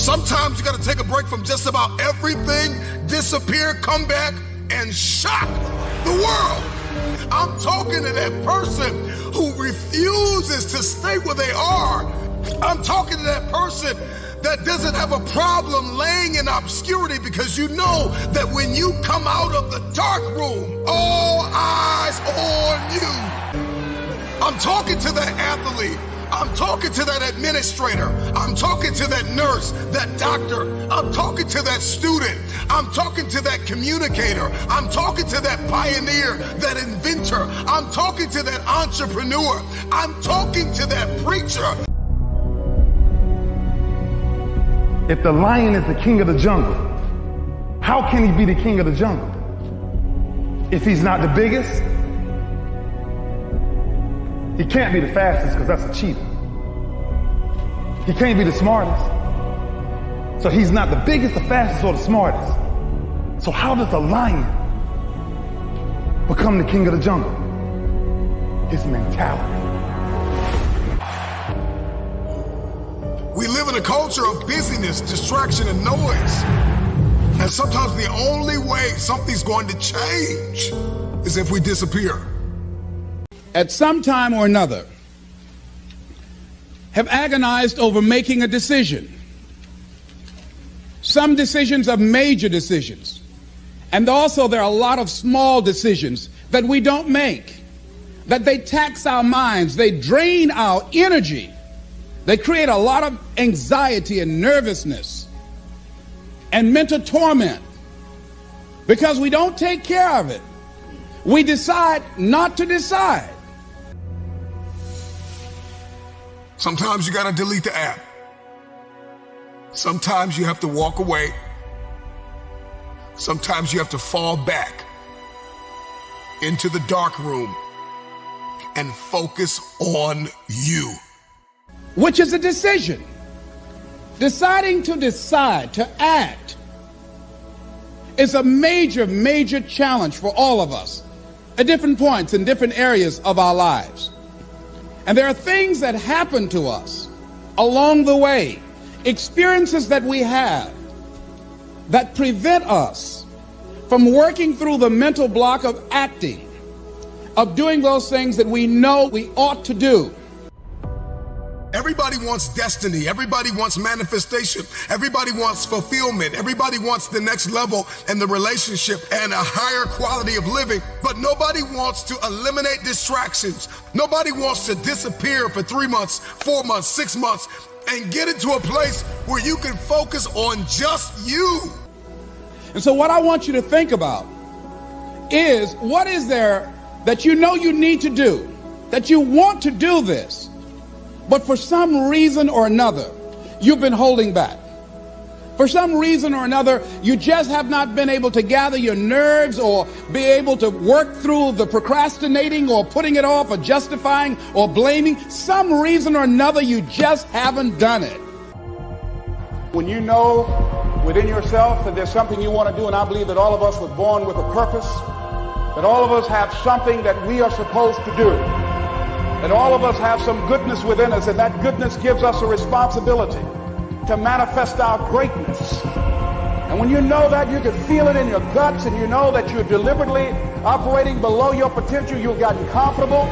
Sometimes you gotta take a break from just about everything, disappear, come back, and shock the world. I'm talking to that person who refuses to stay where they are. I'm talking to that person that doesn't have a problem laying in obscurity, because you know that when you come out of the dark room, all eyes on you. I'm talking to that athlete. I'm talking to that administrator. I'm talking to that nurse, that doctor. I'm talking to that student. I'm talking to that communicator. I'm talking to that pioneer, that inventor. I'm talking to that entrepreneur. I'm talking to that preacher. If the lion is the king of the jungle, how can he be the king of the jungle? If he's not the biggest, he can't be the fastest, because that's a cheetah. He can't be the smartest. So he's not the biggest, the fastest, or the smartest. So how does a lion become the king of the jungle? His mentality. We live in a culture of busyness, distraction, and noise. And sometimes the only way something's going to change is if we disappear. At some time or another, have agonized over making a decision. Some decisions are major decisions. And also there are a lot of small decisions that we don't make, that they tax our minds, they drain our energy. They create a lot of anxiety and nervousness and mental torment because we don't take care of it. We decide not to decide. Sometimes you gotta delete the app. Sometimes you have to walk away. Sometimes you have to fall back into the dark room and focus on you. Which is a decision. Deciding to decide, to act, is a major, major challenge for all of us at different points in different areas of our lives. And there are things that happen to us along the way, experiences that we have that prevent us from working through the mental block of acting, of doing those things that we know we ought to do. Everybody wants destiny. Everybody wants manifestation. Everybody wants fulfillment. Everybody wants the next level in the relationship and a higher quality of living. But nobody wants to eliminate distractions. Nobody wants to disappear for 3 months, 4 months, 6 months, and get into a place where you can focus on just you. And so what I want you to think about is, what is there that you know you need to do, that you want to do this, but for some reason or another, you've been holding back. For some reason or another, you just have not been able to gather your nerves or be able to work through the procrastinating or putting it off or justifying or blaming. Some reason or another, you just haven't done it. When you know within yourself that there's something you want to do, and I believe that all of us were born with a purpose, that all of us have something that we are supposed to do, that all of us have some goodness within us, and that goodness gives us a responsibility to manifest our greatness. And when you know that, you can feel it in your guts, and you know that you're deliberately operating below your potential. You've gotten comfortable.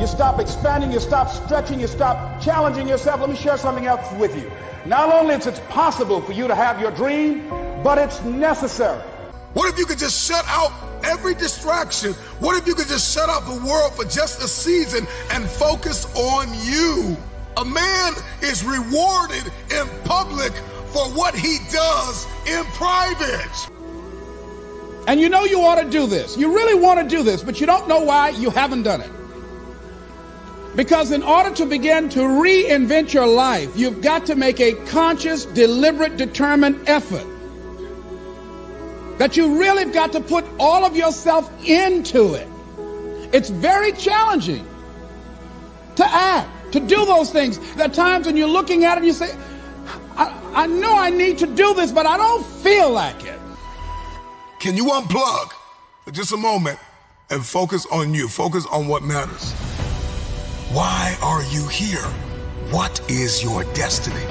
You stop expanding, you stop stretching, you stop challenging yourself. Let me share something else with you. Not only is it possible for you to have your dream, but it's necessary. What if you could just shut out every distraction? What if you could just shut out the world for just a season and focus on you? A man is rewarded in public for what he does in private. And you know you ought to do this. You really want to do this, but you don't know why you haven't done it. Because in order to begin to reinvent your life, you've got to make a conscious, deliberate, determined effort. That you really have got to put all of yourself into it. It's very challenging to act, to do those things. There are times when you're looking at it and you say, I know I need to do this, but I don't feel like it. Can you unplug for just a moment and focus on you? Focus on what matters. Why are you here? What is your destiny?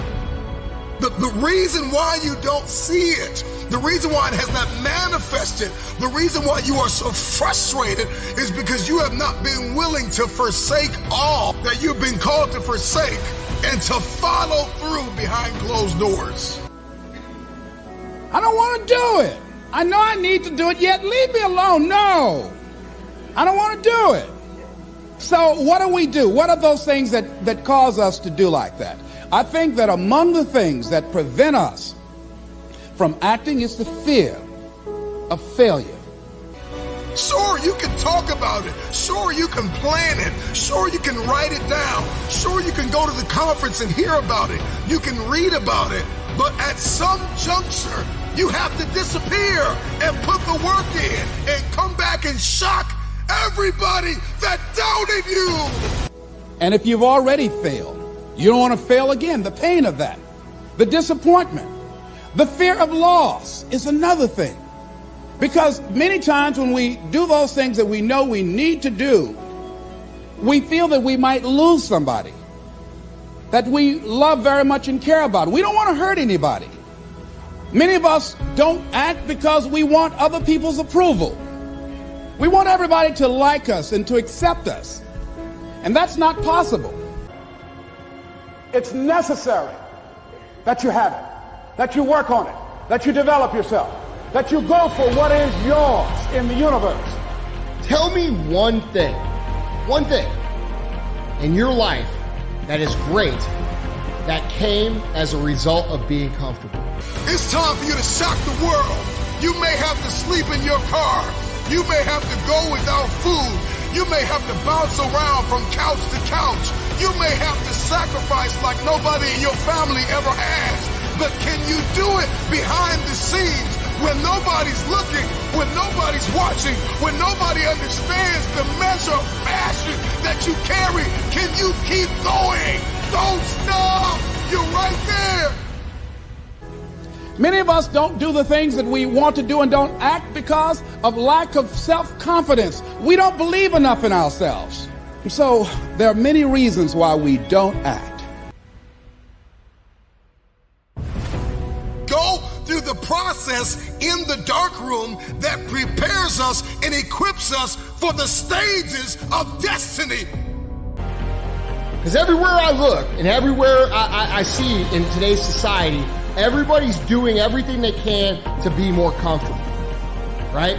The reason why you don't see it, the reason why it has not manifested, the reason why you are so frustrated is because you have not been willing to forsake all that you've been called to forsake and to follow through behind closed doors. I don't want to do it. I know I need to do it, yet leave me alone. No, I don't want to do it. So what do we do? What are those things that cause us to do like that? I think that among the things that prevent us from acting is the fear of failure. Sure, you can talk about it. Sure, you can plan it. Sure, you can write it down. Sure, you can go to the conference and hear about it. You can read about it. But at some juncture, you have to disappear and put the work in and come back and shock everybody that doubted you. And if you've already failed, you don't want to fail again. The pain of that, the disappointment, the fear of loss is another thing. Because many times when we do those things that we know we need to do, we feel that we might lose somebody that we love very much and care about. We don't want to hurt anybody. Many of us don't act because we want other people's approval. We want everybody to like us and to accept us. And that's not possible. It's necessary that you have it, that you work on it, that you develop yourself, that you go for what is yours in the universe. Tell me one thing in your life that is great that came as a result of being comfortable. It's time for you to shock the world. You may have to sleep in your car. You may have to go without food. You may have to bounce around from couch to couch. You may have to sacrifice like nobody in your family ever has. But can you do it behind the scenes when nobody's looking, when nobody's watching, when nobody understands the measure of passion that you carry? Can you keep going? Don't stop. You're right there. Many of us don't do the things that we want to do and don't act because of lack of self-confidence. We don't believe enough in ourselves. So there are many reasons why we don't act. Go through the process in the dark room that prepares us and equips us for the stages of destiny. Because everywhere I look and everywhere I see in today's society, everybody's doing everything they can to be more comfortable, right?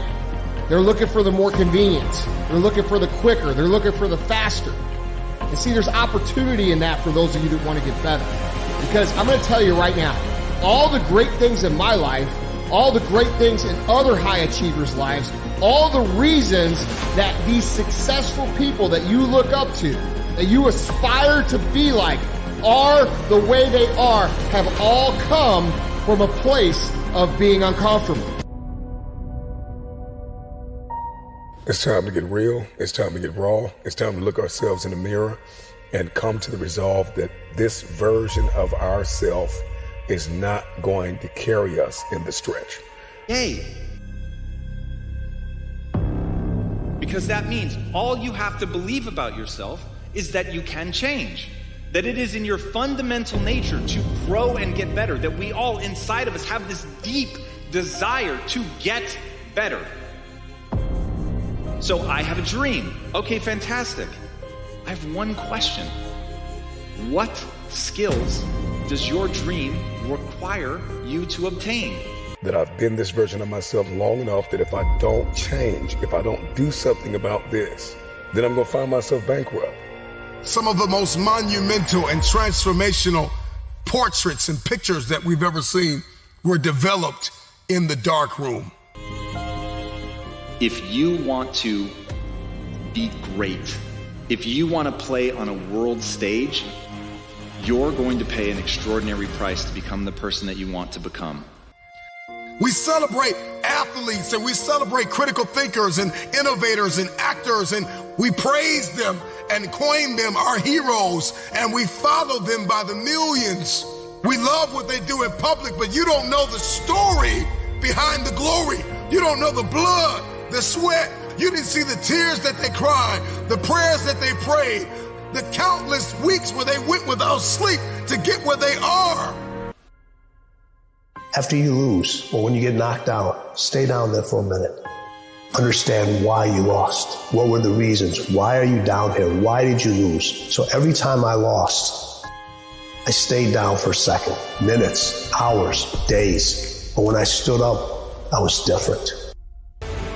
They're looking for the more convenience. They're looking for the quicker. They're looking for the faster. And see, there's opportunity in that for those of you that want to get better. Because I'm going to tell you right now, all the great things in my life, all the great things in other high achievers' lives, all the reasons that these successful people that you look up to, that you aspire to be like, are the way they are, have all come from a place of being uncomfortable. It's time to get real. It's time to get raw. It's time to look ourselves in the mirror and come to the resolve that this version of ourselves is not going to carry us in the stretch. Yay. Because that means all you have to believe about yourself is that you can change. That it is in your fundamental nature to grow and get better. That we all inside of us have this deep desire to get better. So I have a dream. Okay, fantastic. I have one question. What skills does your dream require you to obtain? That I've been this version of myself long enough that if I don't change, if I don't do something about this, then I'm going to find myself bankrupt. Some of the most monumental and transformational portraits and pictures that we've ever seen were developed in the dark room. If you want to be great, if you want to play on a world stage, you're going to pay an extraordinary price to become the person that you want to become. We celebrate athletes and we celebrate critical thinkers and innovators and actors, and we praise them and coin them our heroes, and we follow them by the millions. We love what they do in public, but you don't know the story behind the glory. You don't know the blood, the sweat. You didn't see the tears that they cried, the prayers that they prayed, the countless weeks where they went without sleep to get where they are. After you lose, or when you get knocked out, stay down there for a minute. Understand why you lost. What were the reasons? Why are you down here? Why did you lose? So every time I lost, I stayed down for a second, minutes, hours, days. But when I stood up, I was different.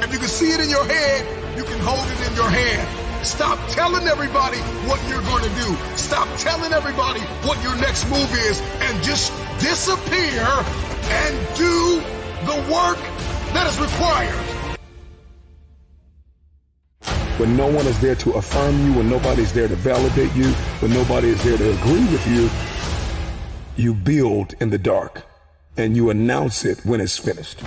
If you can see it in your head, you can hold it in your hand. Stop telling everybody what you're going to do. Stop telling everybody what your next move is, and just disappear and do the work that is required. When no one is there to affirm you, when nobody's there to validate you, when nobody is there to agree with you, you build in the dark and you announce it when it's finished.